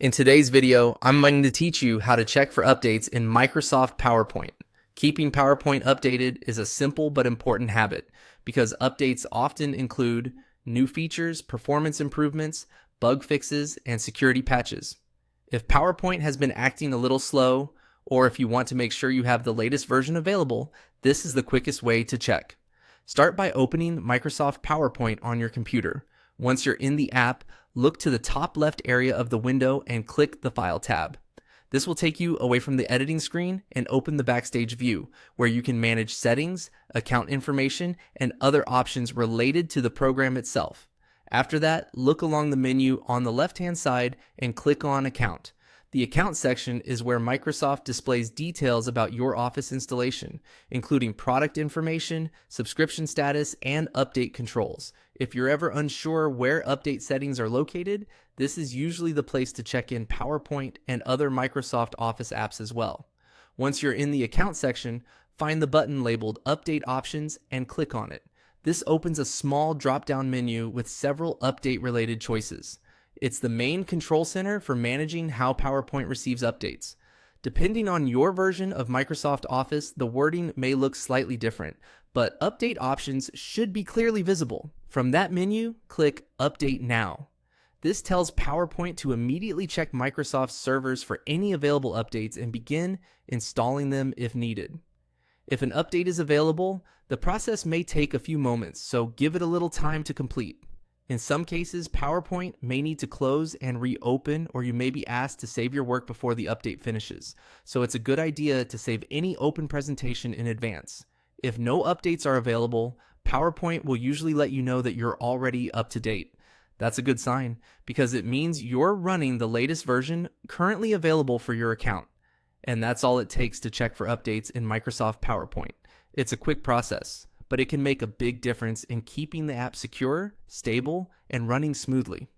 In today's video, I'm going to teach you how to check for updates in Microsoft PowerPoint. Keeping PowerPoint updated is a simple but important habit because updates often include new features, performance improvements, bug fixes, and security patches. If PowerPoint has been acting a little slow, or if you want to make sure you have the latest version available, this is the quickest way to check. Start by opening Microsoft PowerPoint on your computer. Once you're in the app, look to the top left area of the window and click the File tab. This will take you away from the editing screen and open the Backstage view, where you can manage settings, account information, and other options related to the program itself. After that, look along the menu on the left-hand side and click on Account. The Account section is where Microsoft displays details about your Office installation, including product information, subscription status, and update controls. If you're ever unsure where update settings are located, this is usually the place to check in PowerPoint and other Microsoft Office apps as well. Once you're in the Account section, find the button labeled Update Options and click on it. This opens a small drop-down menu with several update-related choices. It's the main control center for managing how PowerPoint receives updates. Depending on your version of Microsoft Office, the wording may look slightly different, but update options should be clearly visible. From that menu, click Update Now. This tells PowerPoint to immediately check Microsoft's servers for any available updates and begin installing them if needed. If an update is available, the process may take a few moments, so give it a little time to complete. In some cases, PowerPoint may need to close and reopen, or you may be asked to save your work before the update finishes. So it's a good idea to save any open presentation in advance. If no updates are available, PowerPoint will usually let you know that you're already up to date. That's a good sign because it means you're running the latest version currently available for your account. And that's all it takes to check for updates in Microsoft PowerPoint. It's a quick process, but it can make a big difference in keeping the app secure, stable, and running smoothly.